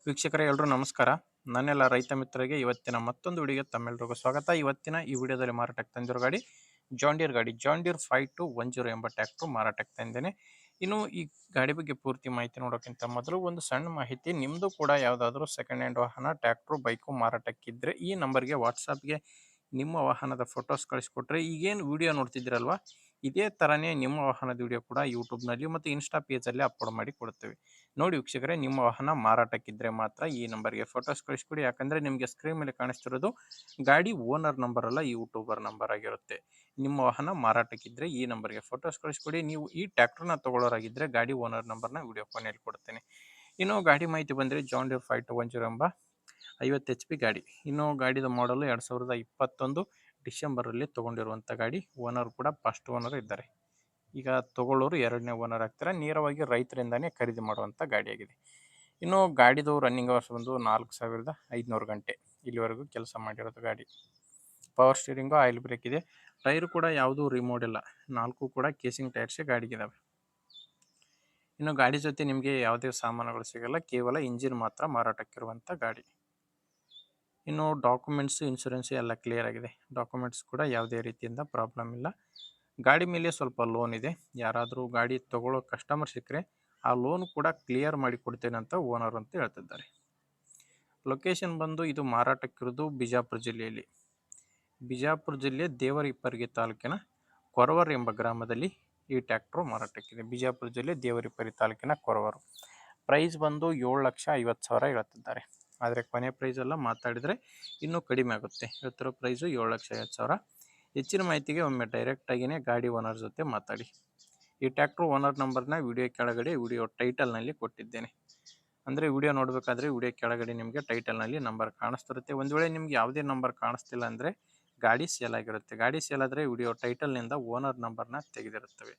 ವೀಕ್ಷಕರೇ ಎಲ್ಲರೂ ನಮಸ್ಕಾರ. ನನ್ನೆಲ್ಲ ರೈತ ಮಿತ್ರರಿಗೆ ಇವತ್ತಿನ ಮತ್ತೊಂದು ವಿಡಿಯೋಗೆ ತಮ್ಮೆಲ್ಲರಿಗೂ ಸ್ವಾಗತ. ಇವತ್ತಿನ ಈ ವಿಡಿಯೋದಲ್ಲಿ ಮಾರಾಟಕ್ಕೆ ತಂದಿರೋ ಗಾಡಿ ಜಾನ್ ಡೀರ್ 5210 ಎಂಬ ಟ್ರ್ಯಾಕ್ಟರ್ ಮಾರಾಟಕ್ಕೆ ತಂದೇನೆ. ಇನ್ನು ಈ ಗಾಡಿ ಬಗ್ಗೆ ಪೂರ್ತಿ ಮಾಹಿತಿ ನೋಡೋಕ್ಕಿಂತ ಮೊದಲು ಒಂದು ಸಣ್ಣ ಮಾಹಿತಿ. ನಿಮ್ಮದು ಕೂಡ ಯಾವುದಾದ್ರೂ ಸೆಕೆಂಡ್ ಹ್ಯಾಂಡ್ ವಾಹನ, ಟ್ರ್ಯಾಕ್ಟರ್, ಬೈಕು ಮಾರಾಟಕ್ಕಿದ್ದರೆ ಈ ನಂಬರ್ಗೆ ವಾಟ್ಸಾಪ್ಗೆ ನಿಮ್ಮ ವಾಹನದ ಫೋಟೋಸ್ ಕಳಿಸ್ಕೊಟ್ರೆ ಈಗೇನು ವಿಡಿಯೋ ನೋಡ್ತಿದ್ದೀರಲ್ವಾ, ಇದೇ ಥರನೇ ನಿಮ್ಮ ವಾಹನದ ವಿಡಿಯೋ ಕೂಡ ಯೂಟ್ಯೂಬ್ನಲ್ಲಿ ಮತ್ತು ಇನ್ಸ್ಟಾ ಪೇಜಲ್ಲಿ ಅಪ್ಲೋಡ್ ಮಾಡಿ ಕೊಡ್ತೇವೆ. ನೋಡಿ ವೀಕ್ಷಕರೇ, ನಿಮ್ಮ ವಾಹನ ಮಾರಾಟಕ್ಕಿದ್ದರೆ ಮಾತ್ರ ಈ ನಂಬರ್ಗೆ ಫೋಟೋಸ್ ಕಳಿಸ್ಕೊಡಿ. ಯಾಕಂದರೆ ನಿಮಗೆ ಸ್ಕ್ರೀನ್ ಮೇಲೆ ಕಾಣಿಸ್ತಿರೋದು ಗಾಡಿ ಓನರ್ ನಂಬರ್ ಅಲ್ಲ, ಯೂಟ್ಯೂಬರ್ ನಂಬರ್ ಆಗಿರುತ್ತೆ. ನಿಮ್ಮ ವಾಹನ ಮಾರಾಟಕ್ಕಿದ್ದರೆ ಈ ನಂಬರ್ಗೆ ಫೋಟೋಸ್ ಕಳಿಸ್ಕೊಡಿ. ನೀವು ಈ ಟ್ರ್ಯಾಕ್ಟರ್ನ ತೊಗೊಳ್ಳೋರಾಗಿದ್ದರೆ ಗಾಡಿ ಓನರ್ ನಂಬರ್ನ ವಿಡಿಯೋ ಕೊನೆಯಲ್ಲಿ ಕೊಡ್ತೇನೆ. ಇನ್ನು ಗಾಡಿ ಮಾಹಿತಿ ಬಂದರೆ ಜಾನ್ ಡೀರ್ 5210 ಎಂಬ 50 HP ಗಾಡಿ. ಇನ್ನು ಗಾಡಿದ ಮಾಡಲು 2021 ಡಿಸೆಂಬರಲ್ಲಿ ತೊಗೊಂಡಿರುವಂಥ ಗಾಡಿ. ಓನರ್ ಕೂಡ ಫಸ್ಟ್ ಓನರ್ ಇದ್ದಾರೆ. ಈಗ ತೊಗೊಳ್ಳೋರು ಎರಡನೇ ಓನರ್ ಆಗ್ತಾರೆ. ನೇರವಾಗಿ ರೈತರಿಂದನೇ ಖರೀದಿ ಮಾಡುವಂಥ ಗಾಡಿಯಾಗಿದೆ. ಇನ್ನು ಗಾಡಿದು ರನ್ನಿಂಗ್ ಅವರ್ಸ್ ಬಂದು 4500 ಗಂಟೆ ಇಲ್ಲಿವರೆಗೂ ಕೆಲಸ ಮಾಡಿರೋದು ಗಾಡಿ. ಪವರ್ ಸ್ಟೀರಿಂಗು, ಆಯಿಲ್ ಬ್ರೇಕ್ ಇದೆ. ಟೈರು ಕೂಡ ಯಾವುದೂ ರಿಮೋಡ್ ಇಲ್ಲ, 4 ಕೂಡ ಕೇಸಿಂಗ್ ಟೈರ್ಸೇ ಗಾಡಿಗಿದ್ದಾವೆ. ಇನ್ನು ಗಾಡಿ ಜೊತೆ ನಿಮಗೆ ಯಾವುದೇ ಸಾಮಾನುಗಳು ಸಿಗಲ್ಲ, ಕೇವಲ ಇಂಜಿನ್ ಮಾತ್ರ ಮಾರಾಟಕ್ಕಿರುವಂಥ ಗಾಡಿ. ಇನ್ನು ಡಾಕ್ಯುಮೆಂಟ್ಸು, ಇನ್ಶೂರೆನ್ಸ್ ಎಲ್ಲ ಕ್ಲಿಯರ್ ಆಗಿದೆ. ಡಾಕ್ಯುಮೆಂಟ್ಸ್ ಕೂಡ ಯಾವುದೇ ರೀತಿಯಿಂದ ಪ್ರಾಬ್ಲಮ್ ಇಲ್ಲ. ಗಾಡಿ ಮೇಲೆ ಸ್ವಲ್ಪ ಲೋನ್ ಇದೆ. ಯಾರಾದರೂ ಗಾಡಿ ತೊಗೊಳ್ಳೋ ಕಸ್ಟಮರ್ ಸಿಕ್ಕರೆ ಆ ಲೋನ್ ಕೂಡ ಕ್ಲಿಯರ್ ಮಾಡಿ ಕೊಡ್ತೇನೆ ಅಂತ ಓನರ್ ಅಂತ ಹೇಳ್ತಿದ್ದಾರೆ. ಲೊಕೇಶನ್ ಬಂದು ಇದು ಮಾರಾಟಕ್ಕಿರೋದು ಬಿಜಾಪುರ ಜಿಲ್ಲೆಯಲ್ಲಿ. ಬಿಜಾಪುರ ಜಿಲ್ಲೆ ದೇವರಿಪ್ಪರಿಗೆ ತಾಲೂಕಿನ ಕೊರವರ್ ಎಂಬ ಗ್ರಾಮದಲ್ಲಿ ಈ ಟ್ರ್ಯಾಕ್ಟ್ರು ಮಾರಾಟಕ್ಕಿದೆ. ಬಿಜಾಪುರ ಜಿಲ್ಲೆ ದೇವರಿಪ್ಪರಿ ತಾಲೂಕಿನ ಕೊರವರು. ಪ್ರೈಸ್ ಬಂದು 7,50,000 ಹೇಳ್ತಿದ್ದಾರೆ. ಆದರೆ ಕೊನೆ ಪ್ರೈಸ್ ಎಲ್ಲ ಮಾತಾಡಿದರೆ ಇನ್ನೂ ಕಡಿಮೆ ಆಗುತ್ತೆ. ಹೇಳ್ತಿರೋ ಪ್ರೈಸು 7,50,000. ಹೆಚ್ಚಿನ ಮಾಹಿತಿಗೆ ಒಮ್ಮೆ ಡೈರೆಕ್ಟಾಗಿಯೇ ಗಾಡಿ ಓನರ್ ಜೊತೆ ಮಾತಾಡಿ. ಈ ಟ್ರ್ಯಾಕ್ಟ್ರ್ ಓನರ್ ನಂಬರ್ನ ವಿಡಿಯೋ ಕೆಳಗಡೆ ವಿಡಿಯೋ ಟೈಟಲ್ನಲ್ಲಿ ಕೊಟ್ಟಿದ್ದೇನೆ. ಅಂದರೆ ವಿಡಿಯೋ ನೋಡಬೇಕಾದ್ರೆ ವಿಡಿಯೋ ಕೆಳಗಡೆ ನಿಮಗೆ ಟೈಟಲ್ನಲ್ಲಿ ನಂಬರ್ ಕಾಣಿಸ್ತಿರುತ್ತೆ. ಒಂದು ವೇಳೆ ನಿಮ್ಗೆ ಯಾವುದೇ ನಂಬರ್ ಕಾಣಿಸ್ತಿಲ್ಲ ಅಂದರೆ ಗಾಡಿ ಸೇಲ್ ಆಗಿರುತ್ತೆ. ಗಾಡಿ ಸೇಲ್ ಆದರೆ ವಿಡಿಯೋ ಟೈಟಲ್ನಿಂದ ಓನರ್ ನಂಬರ್ನ ತೆಗೆದಿರುತ್ತವೆ.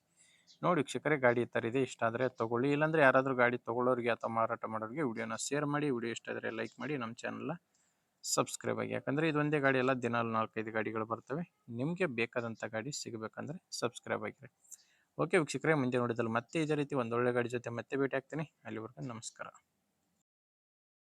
ನೋಡಿ ವೀಕ್ಷಕರೇ, ಗಾಡಿ ಈ ಥರ ಇದೆ. ಇಷ್ಟ ಆದರೆ ತೊಗೊಳ್ಳಿ. ಇಲ್ಲಾಂದರೆ ಯಾರಾದರೂ ಗಾಡಿ ತೊಗೊಳ್ಳೋರಿಗೆ ಅಥವಾ ಮಾರಾಟ ಮಾಡೋರಿಗೆ ವಿಡಿಯೋನ ಶೇರ್ ಮಾಡಿ. ವಿಡಿಯೋ ಇಷ್ಟ ಆದರೆ ಲೈಕ್ ಮಾಡಿ. ನಮ್ಮ ಚಾನಲ್ನ ಸಬ್ಸ್ಕ್ರೈಬ್ ಆಗಿ. ಯಾಕಂದರೆ ಇದೊಂದೇ ಗಾಡಿ ಎಲ್ಲ, ದಿನಾಲು 4-5 ಗಾಡಿಗಳು ಬರ್ತವೆ. ನಿಮಗೆ ಬೇಕಾದಂಥ ಗಾಡಿ ಸಿಗಬೇಕಂದ್ರೆ ಸಬ್ಸ್ಕ್ರೈಬ್ ಆಗಿರಿ. ಓಕೆ ವೀಕ್ಷಕರೇ, ಮುಂದೆ ನೋಡಿದಲ್ಲಿ ಮತ್ತೆ ಇದೇ ರೀತಿ ಒಂದೊಳ್ಳೆ ಗಾಡಿ ಜೊತೆ ಮತ್ತೆ ಭೇಟಿ ಆಗ್ತೀನಿ. ಅಲ್ಲಿವರೆಗೂ ನಮಸ್ಕಾರ.